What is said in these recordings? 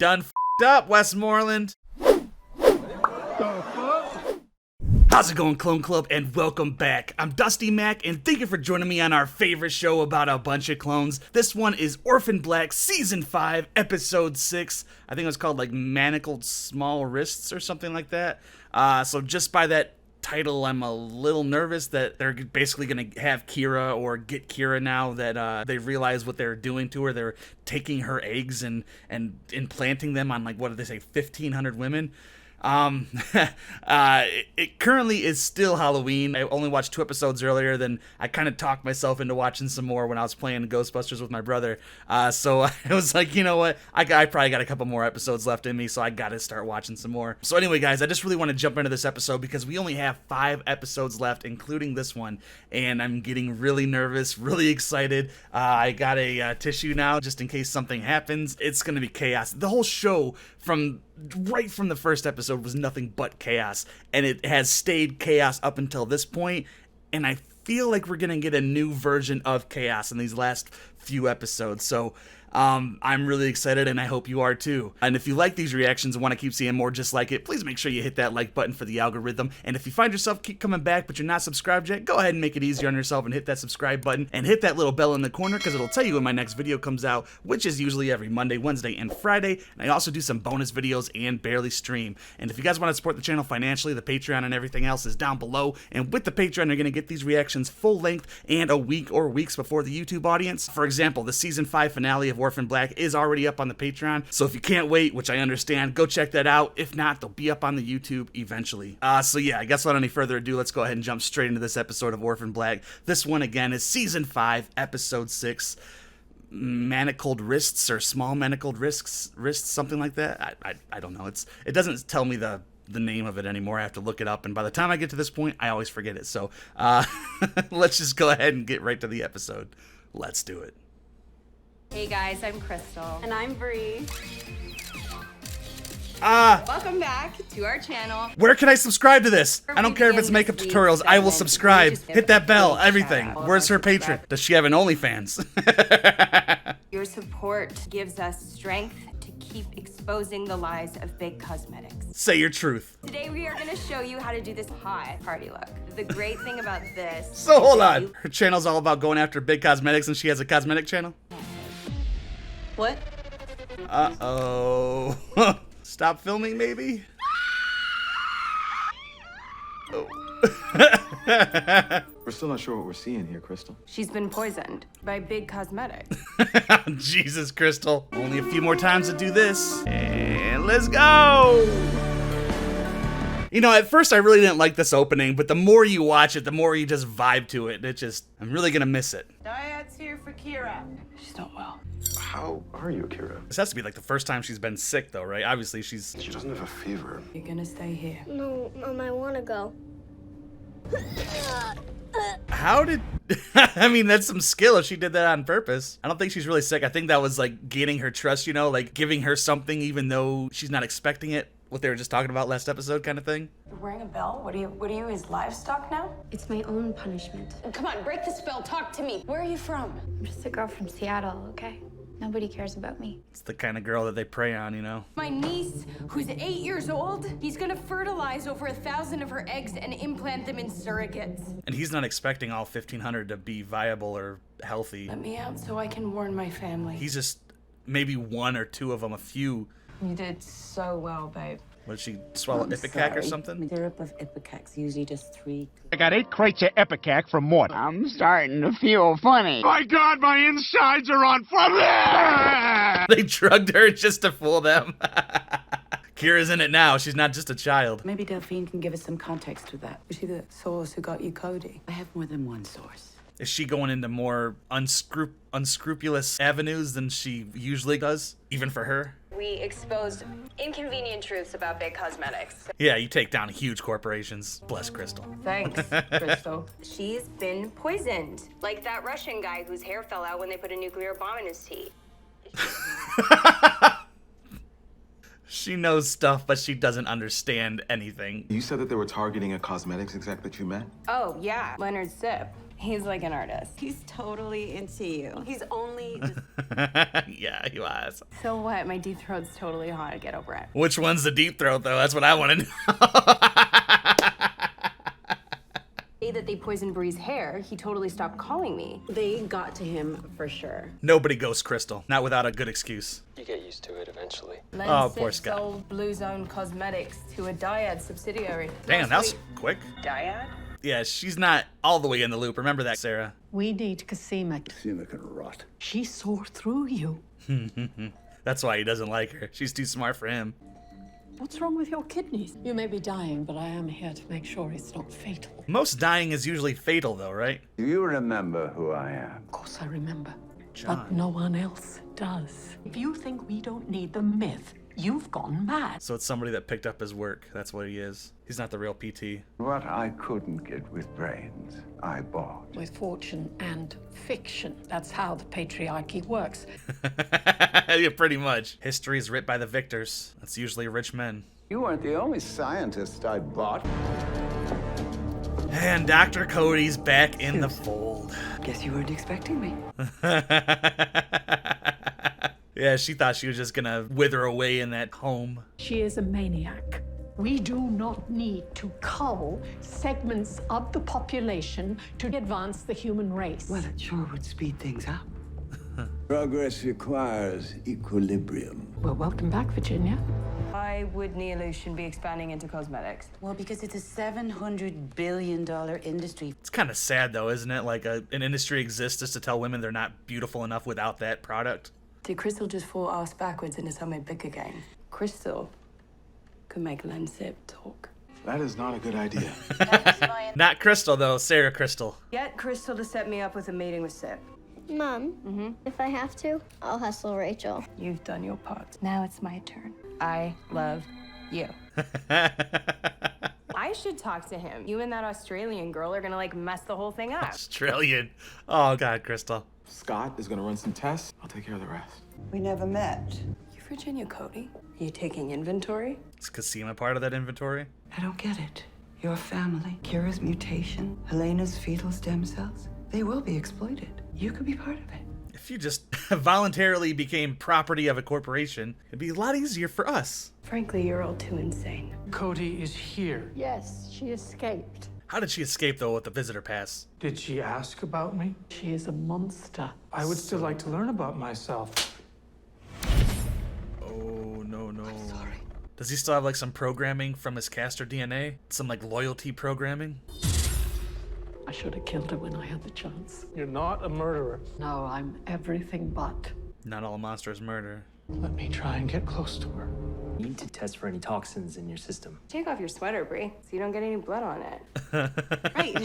done f***ed up, Westmoreland. How's it going, Clone Club, and welcome back. I'm Dusty Mac, and thank you for joining me on our favorite show about a bunch of clones. This one is Orphan Black Season 5, Episode 6. I think it was called, like, Manacled Small Wrists or something like that. So just by that title, I'm a little nervous that they're basically going to have Kira, or get Kira now that they realize what they're doing to her. They're taking her eggs and implanting them on, like, what did they say, 1,500 women? It currently is still Halloween. I only watched 2 episodes earlier, then I kind of talked myself into watching some more when I was playing Ghostbusters with my brother. So I was like, you know what, I probably got a couple more episodes left in me, so I gotta start watching some more. So anyway, guys, I just really want to jump into this episode because we only have 5 episodes left, including this one, and I'm getting really nervous, really excited. I got a tissue now just in case something happens. It's gonna be chaos. The whole show right from the first episode was nothing but chaos, and it has stayed chaos up until this point, and I feel like we're gonna get a new version of chaos in these last few episodes. So I'm really excited, and I hope you are too. And if you like these reactions and want to keep seeing more just like it, please make sure you hit that like button for the algorithm. And if you find yourself keep coming back but you're not subscribed yet, go ahead and make it easier on yourself and hit that subscribe button and hit that little bell in the corner, because it'll tell you when my next video comes out, which is usually every Monday, Wednesday, and Friday. And I also do some bonus videos and barely stream. And if you guys want to support the channel financially, the Patreon and everything else is down below. And with the Patreon, you're going to get these reactions full length and a week or weeks before the YouTube audience. For example, the season 5 finale of Orphan Black is already up on the Patreon, so if you can't wait, which I understand, go check that out. If not, they'll be up on the YouTube eventually. So yeah, I guess without any further ado, let's go ahead and jump straight into this episode of Orphan Black. This one, again, is Season 5, Episode 6, Manacled Wrists, or Small Manacled Wrists, something like that. I don't know. It doesn't tell me the name of it anymore. I have to look it up, and by the time I get to this point, I always forget it. So let's just go ahead and get right to the episode. Let's do it. Hey guys, I'm Crystal. And I'm Bree. Welcome back to our channel. Where can I subscribe to this? I don't care if it's makeup tutorials. I will subscribe. Hit that bell, everything. Where's her patron? Does she have an OnlyFans? Your support gives us strength to keep exposing the lies of big cosmetics. Say your truth. Today we are going to show you how to do this hot party look. The great thing about this... So hold on. Her channel's all about going after big cosmetics, and she has a cosmetic channel? What? Uh-oh. Stop filming, maybe? Oh. We're still not sure what we're seeing here, Crystal. She's been poisoned by big cosmetics. Jesus, Crystal. Only a few more times to do this. And let's go! You know, at first I really didn't like this opening, but the more you watch it, the more you just vibe to it. I'm really gonna miss it. Diet's here for Kira. She's not well. How are you, Kira? This has to be like the first time she's been sick, though, right? Obviously, She doesn't have a fever. You're gonna stay here. No, Mom, I want to go. How did... I mean, that's some skill if she did that on purpose. I don't think she's really sick. I think that was, like, gaining her trust, you know? Like, giving her something even though she's not expecting it. What they were just talking about last episode kind of thing. You're wearing a bell? What are you, his livestock now? It's my own punishment. Come on, break the spell. Talk to me. Where are you from? I'm just a girl from Seattle, okay? Nobody cares about me. It's the kind of girl that they prey on, you know? My niece, who's 8 years old, he's gonna fertilize over 1,000 of her eggs and implant them in surrogates. And he's not expecting all 1,500 to be viable or healthy. Let me out so I can warn my family. He's just maybe 1 or 2 of them, a few. You did so well, babe. What, did she swallow Ipecac or something? Syrup of Ipecac, usually just 3. I got 8 crates of Ipecac from Morton. I'm starting to feel funny. My God, my insides are on fire! They drugged her just to fool them. Kira's in it now. She's not just a child. Maybe Delphine can give us some context to that. Was she the source who got you Cody? I have more than one source. Is she going into more unscrupulous avenues than she usually does, even for her? We exposed inconvenient truths about big cosmetics. Yeah, you take down huge corporations. Bless Crystal. Thanks, Crystal. She's been poisoned. Like that Russian guy whose hair fell out when they put a nuclear bomb in his tea. She knows stuff, but she doesn't understand anything. You said that they were targeting a cosmetics exec that you met? Oh, yeah. Leonard Zip. He's like an artist. He's totally into you. He's only. Yeah, he was. So what? My deep throat's totally hot. Get over it. Which one's the deep throat, though? That's what I want to know. The day that they poisoned Bree's hair, he totally stopped calling me. They got to him for sure. Nobody ghosts Crystal, not without a good excuse. You get used to it eventually. Oh, poor Scott. Sold Blue Zone Cosmetics to a Dyad subsidiary. Damn, that's quick. Dyad? Yeah, she's not all the way in the loop. Remember that, Sarah. We need Casima. Casima can rot. She saw through you. That's why he doesn't like her. She's too smart for him. What's wrong with your kidneys? You may be dying, but I am here to make sure it's not fatal. Most dying is usually fatal, though, right? Do you remember who I am? Of course I remember. John. But no one else does. If you think we don't need the myth, you've gone mad. So it's somebody that picked up his work. That's what he is. He's not the real PT. What I couldn't get with brains, I bought. With fortune and fiction. That's how the patriarchy works. Yeah, pretty much. History is writ by the victors. That's usually rich men. You weren't the only scientist I bought. And Dr. Cody's back in the fold. Guess you weren't expecting me. Yeah, she thought she was just gonna wither away in that home. She is a maniac. We do not need to cull segments of the population to advance the human race. Well, it sure would speed things up. Progress requires equilibrium. Well, welcome back, Virginia. Why would Neolution be expanding into cosmetics? Well, because it's a $700 billion industry. It's kind of sad, though, isn't it? Like, an industry exists just to tell women they're not beautiful enough without that product. Did Crystal just fall ass backwards into something big again? Crystal could make Lensip talk. That is not a good idea. Not Crystal, though. Sarah Crystal. Get Crystal to set me up with a meeting with Sip. Mom, if I have to, I'll hustle Rachel. You've done your part. Now it's my turn. I love you. I should talk to him. You and that Australian girl are gonna like mess the whole thing up. Australian. Oh, God, Crystal. Scott is gonna run some tests. I'll take care of the rest. We never met. You Virginia Cody? You taking inventory? Is Casima part of that inventory? I don't get it. Your family, Kira's mutation, Helena's fetal stem cells, they will be exploited. You could be part of it. If you just voluntarily became property of a corporation, it'd be a lot easier for us. Frankly, you're all too insane. Cody is here. Yes, she escaped. How did she escape, though, with the visitor pass? Did she ask about me? She is a monster. I would still like to learn about myself. Oh, no. Sorry. Does he still have, like, some programming from his Castor DNA? Some, like, loyalty programming? I should have killed her when I had the chance. You're not a murderer. No, I'm everything but. Not all a monster is murder. Let me try and get close to her. You need to test for any toxins in your system. Take off your sweater, Bree, so you don't get any blood on it. Right.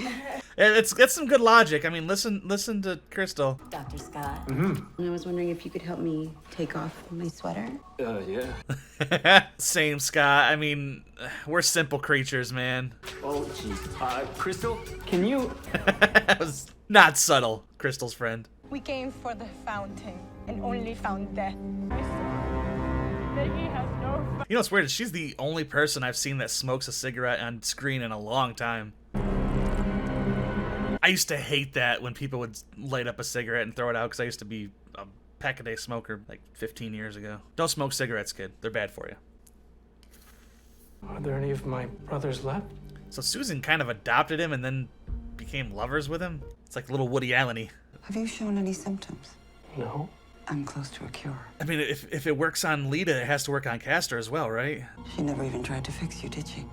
It's some good logic. I mean, listen to Crystal. Dr. Scott. I was wondering if you could help me take off my sweater. Yeah. Same, Scott. I mean, we're simple creatures, man. Oh, jeez. Crystal, can you? That was not subtle, Crystal's friend. We came for the fountain and only found death. I saw that he has no. You know what's weird? She's the only person I've seen that smokes a cigarette on screen in a long time. I used to hate that when people would light up a cigarette and throw it out because I used to be a pack-a-day smoker like 15 years ago. Don't smoke cigarettes, kid. They're bad for you. Are there any of my brothers left? So Susan kind of adopted him and then became lovers with him? It's like little Woody Allen-y. Have you shown any symptoms? No. I'm close to a cure. I mean, if it works on Lita, it has to work on Castor as well, right? She never even tried to fix you, did she?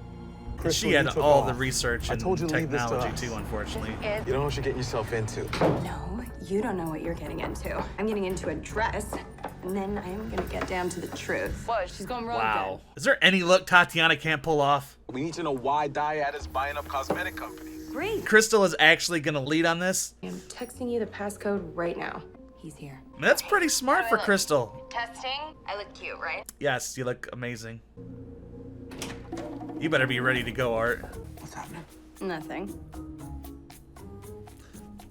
She had all the research and told you to leave this to technology us. too, unfortunately. You don't know what you're getting yourself into. No, you don't know what you're getting into. I'm getting into a dress, and then I'm gonna get down to the truth. What? She's going really Wow. Is there any look Tatiana can't pull off? We need to know why Dyad is buying up cosmetic companies. good. Great. Crystal is actually gonna lead on this? I'm texting you the passcode right now. He's here. That's pretty smart for Crystal. Testing. I look cute, right? Yes, you look amazing. You better be ready to go, Art. What's happening? Nothing.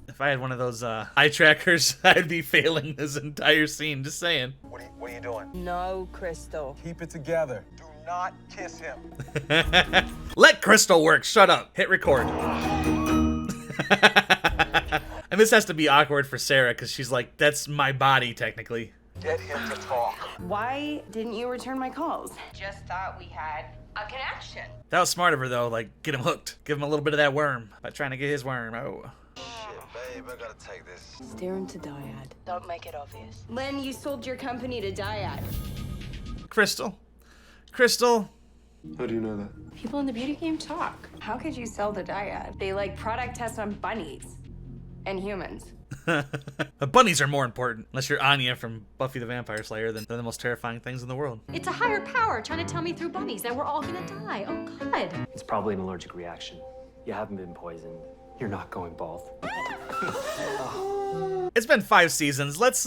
If I had one of those eye trackers, I'd be failing this entire scene. Just saying. What are you doing? No, Crystal. Keep it together. Do not kiss him. Let Crystal work. Shut up. Hit record. And this has to be awkward for Sarah because she's like, that's my body technically. Get him to talk. Why didn't you return my calls? Just thought we had a connection. That was smart of her though, like get him hooked. Give him a little bit of that worm by trying to get his worm. Oh. Shit, babe, I gotta take this. Steer him to Dyad. Don't make it obvious. Len, you sold your company to Dyad. Crystal. How do you know that? People in the beauty game talk. How could you sell to Dyad? They like product tests on bunnies and humans. Bunnies are more important, unless you're Anya from Buffy the Vampire Slayer. Then they're the most terrifying things in the world. It's a higher power trying to tell me through bunnies that we're all gonna die. Oh, God. It's probably an allergic reaction. You haven't been poisoned. You're not going bald. It's been 5 seasons. Let's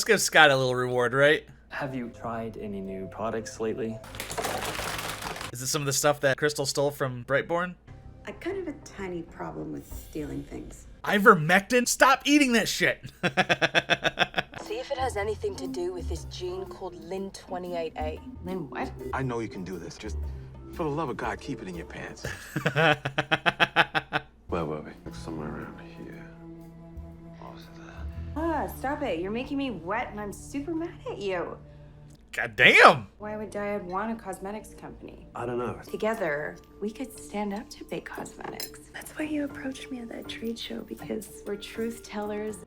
give Scott a little reward, right? Have you tried any new products lately? Is it some of the stuff that Crystal stole from Brightborn? I kind of have a tiny problem with stealing things. Ivermectin? Stop eating that shit. See if it has anything to do with this gene called Lin28A. Lin what? I know you can do this. Just, for the love of God, keep it in your pants. Where were we? Somewhere around here. What was that? Stop it. You're making me wet and I'm super mad at you. God damn. Why would Dyad want a cosmetics company? I don't know. Together, we could stand up to big cosmetics. That's why you approached me at that trade show, because We're truth tellers.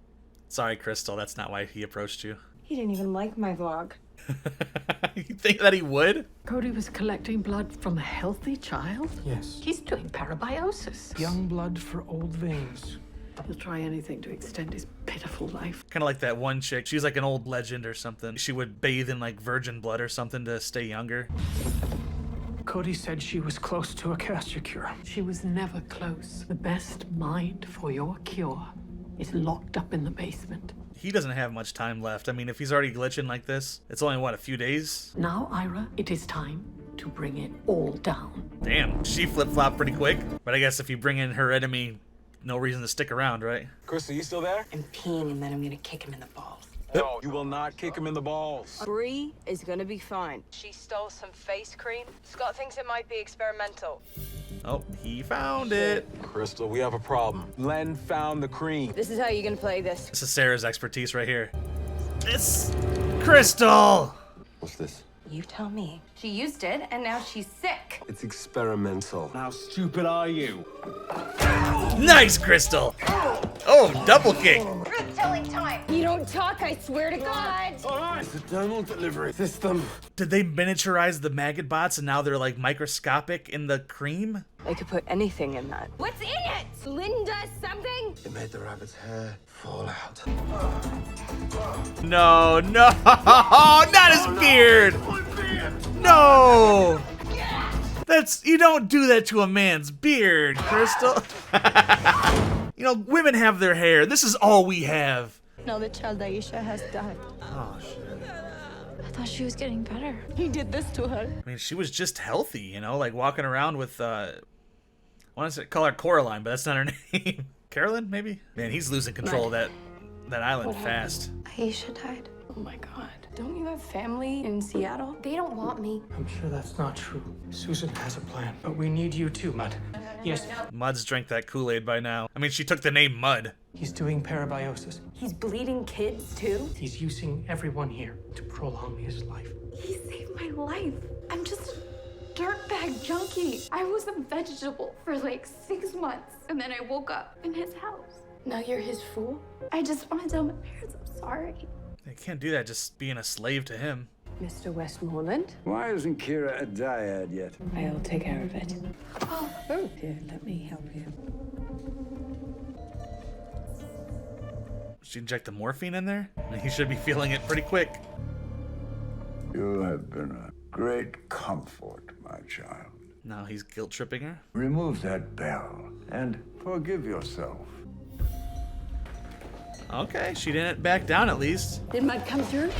Sorry, Crystal. That's not why he approached you. He didn't even like my vlog. You think that he would? Cody was collecting blood from a healthy child? Yes. He's doing parabiosis. Young blood for old veins. He'll try anything to extend his pitiful life. Kind of like that one chick. She's like an old legend or something. She would bathe in like virgin blood or something to stay younger. Cody said she was close to a Castor cure. She was never close. The best mind for your cure is locked up in the basement. He doesn't have much time left. I mean, if he's already glitching like this, it's only, what, a few days? Now, Ira, it is time to bring it all down. Damn, she flip-flopped pretty quick. But I guess if you bring in her enemy, no reason to stick around, right? Crystal, you still there? I'm peeing and then I'm gonna kick him in the balls. No, you will not kick him in the balls. Bree is gonna be fine. She stole some face cream. Scott thinks it might be experimental. Oh, he found it. Crystal, we have a problem. Len found the cream. This is how you're gonna play this. This is Sarah's expertise right here. It's Crystal! What's this? You tell me. She used it and now she's sick. It's experimental. How stupid are you? Nice, Crystal! Oh, double kick. Truth telling time. You don't talk, I swear to God. Alright, it's the thermal delivery system. Did they miniaturize the maggot bots and now they're like microscopic in the cream? I could put anything in that. What's in it? Linda something? It made the rabbit's hair fall out. No, no, not his beard! No! You don't do that to a man's beard, Crystal. You know, women have their hair. This is all we have. Now the child Aisha has died. Oh, shit. I thought she was getting better. He did this to her. I mean, she was just healthy, you know, like walking around with, I want to call her Coraline, but that's not her name. Carolyn, maybe? Man, he's losing control of that island fast. Aisha died. Oh my God. Don't you have family in Seattle? They don't want me. I'm sure that's not true. Susan has a plan, but we need you too, Mud. Yes, Mud's drank that Kool-Aid by now. I mean, she took the name Mud. he's doing parabiosis. He's bleeding kids too? He's using everyone here to prolong his life. He saved my life. I'm just a dirtbag junkie. I was a vegetable for like 6 months, and then I woke up in his house. Now you're his fool? I just want to tell my parents I'm sorry. They can't do that just being a slave to him. Mr. Westmoreland? Why isn't Kira a dyad yet? I'll take care of it. Oh, here, let me help you. She inject the morphine in there? I mean, he should be feeling it pretty quick. You have been a great comfort, my child. Now he's guilt-tripping her. Remove that bell and forgive yourself. Okay, she didn't back down at least. Did Mud come through?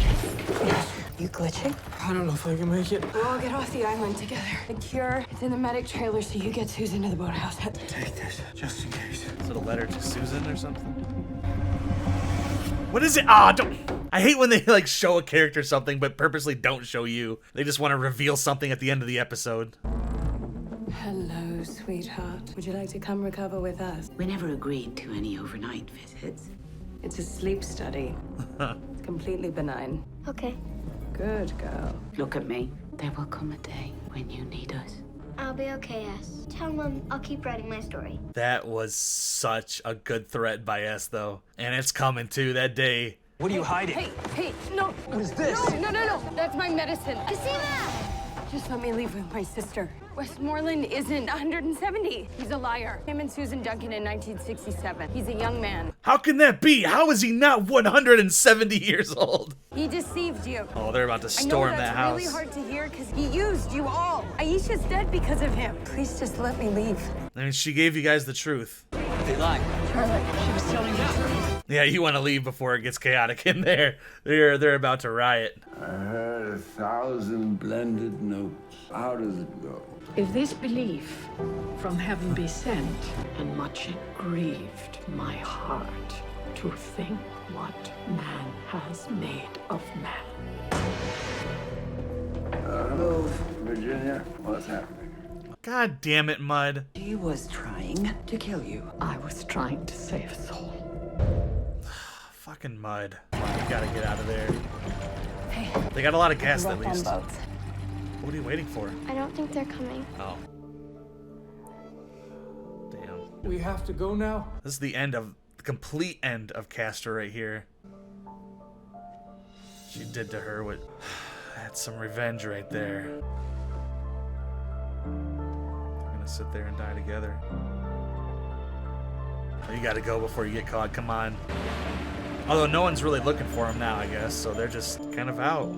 You glitching? I don't know if I can make it. We'll all get off the island together. The cure, it's in the medic trailer, so you get Susan to the boathouse. Take this, just in case. Is it a letter to Susan or something? What is it? Ah, don't. I hate when they like show a character something but purposely don't show you. They just want to reveal something at the end of the episode. Hello, sweetheart. Would you like to come recover with us? We never agreed to any overnight visits. It's a sleep study. It's completely benign. Okay. Good girl. Look at me. There will come a day when you need us. I'll be okay, S. Tell Mom I'll keep writing my story. That was such a good threat by S, though. And it's coming, too, that day. What are you hiding? Hey, no. What is this? No. That's my medicine. Casima! Just let me leave with my sister. Westmoreland isn't 170. He's a liar. Him and Susan Duncan in 1967. He's a young man. How can that be? How is he not 170 years old? He deceived you. Oh, they're about to storm that I know house. that's really hard to hear because he used you all. Aisha's dead because of him. Please just let me leave. I mean, she gave you guys the truth. They lied. She was telling the truth. Yeah, you want to leave before it gets chaotic in there. They're about to riot. I heard 1,000 blended notes. How does it go? If this belief from heaven be sent, and much it grieved my heart to think what man has made of man. Hello, Virginia. What's happening? God damn it, Mud. He was trying to kill you. I was trying to save us all. Fucking Mud. Come on, you gotta get out of there. Hey. They got a lot of gas at least. What are you waiting for? I don't think they're coming. Oh. Damn. We have to go now? This is the complete end of Castor right here. She did to her what... That's some revenge right there. They're gonna sit there and die together. You gotta go before you get caught, come on. Although no one's really looking for him now, I guess, so they're just kind of out.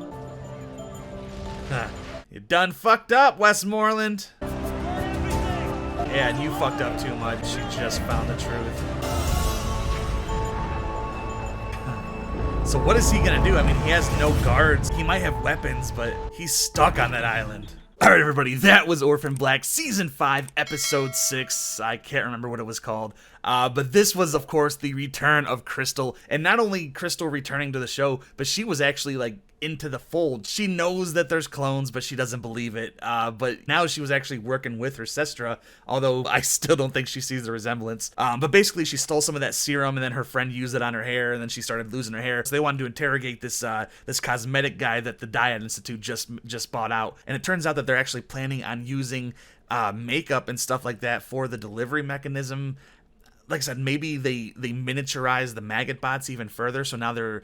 Huh. You done fucked up, Westmoreland. Yeah, and you fucked up too much. She just found the truth. So what is he gonna do? I mean, he has no guards. He might have weapons, but he's stuck on that island. Alright everybody, that was Orphan Black Season 5, Episode 6. I can't remember what it was called. But this was, of course, the return of Crystal. And not only Crystal returning to the show, but she was actually, like, into the fold. She knows that there's clones, but she doesn't believe it. But now she was actually working with her sister, although I still don't think she sees the resemblance. But basically, she stole some of that serum, and then her friend used it on her hair, and then she started losing her hair. So they wanted to interrogate this this cosmetic guy that the Dyad Institute just bought out. And it turns out that they're actually planning on using makeup and stuff like that for the delivery mechanism. Like I said, maybe they miniaturize the maggot bots even further, so now they're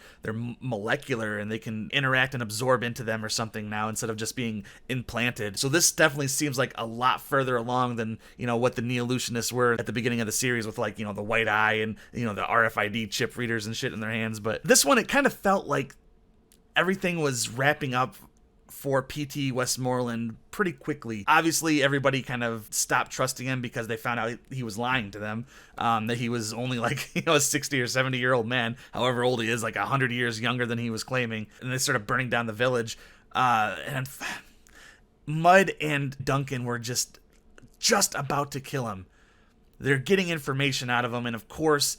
molecular and they can interact and absorb into them or something now instead of just being implanted. So this definitely seems like a lot further along than, you know, what the Neolutionists were at the beginning of the series with, like, you know, the white eye and, you know, the RFID chip readers and shit in their hands. But this one, it kind of felt like everything was wrapping up for PT Westmoreland pretty quickly. Obviously, everybody kind of stopped trusting him because they found out he was lying to them, that he was only like, you know, a 60 or 70-year-old man, however old he is, like 100 years younger than he was claiming, and they started burning down the village. And Mud and Duncan were just about to kill him. They're getting information out of him, and of course,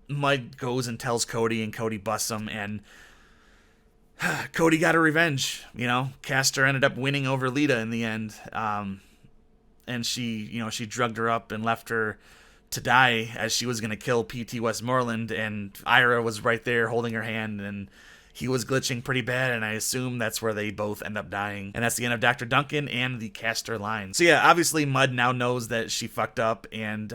Mud goes and tells Cody, and Cody busts him, and Cody got her revenge. You know, Castor ended up winning over Lita in the end. And she drugged her up and left her to die as she was going to kill PT Westmoreland. And Ira was right there holding her hand, and he was glitching pretty bad. And I assume that's where they both end up dying. And that's the end of Dr. Duncan and the Castor line. So yeah, obviously Mud now knows that she fucked up, and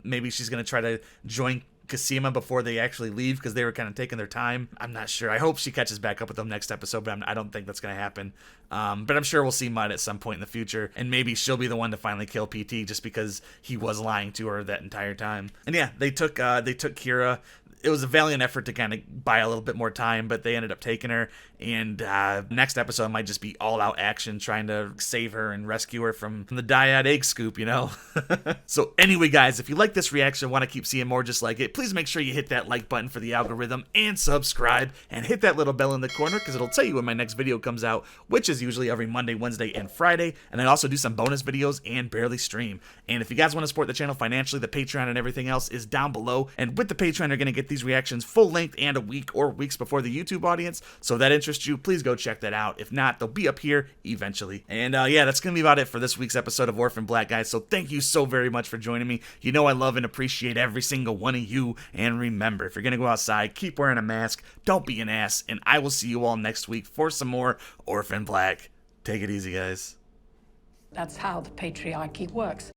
maybe she's going to try to join Casima before they actually leave, because they were kind of taking their time. I'm not sure. I hope she catches back up with them next episode, but I don't think that's going to happen. But I'm sure we'll see Mud at some point in the future, and maybe she'll be the one to finally kill PT just because he was lying to her that entire time. And yeah, they took Kira. It was a valiant effort to kind of buy a little bit more time, but they ended up taking her. And next episode might just be all-out action trying to save her and rescue her from the Dyad egg scoop, you know? So anyway, guys, if you like this reaction, want to keep seeing more just like it, please make sure you hit that like button for the algorithm and subscribe, and hit that little bell in the corner because it'll tell you when my next video comes out, which is usually every Monday, Wednesday, and Friday. And I also do some bonus videos and barely stream. And if you guys want to support the channel financially, the Patreon and everything else is down below. And with the Patreon, you're going to get these reactions full length and a week or weeks before the YouTube audience. So if that interests you, please go check that out. If not, they'll be up here eventually. And yeah, that's going to be about it for this week's episode of Orphan Black, guys. So thank you so very much for joining me. You know I love and appreciate every single one of you. And remember, if you're going to go outside, keep wearing a mask, don't be an ass, and I will see you all next week for some more Orphan Black. Take it easy, guys. That's how the patriarchy works.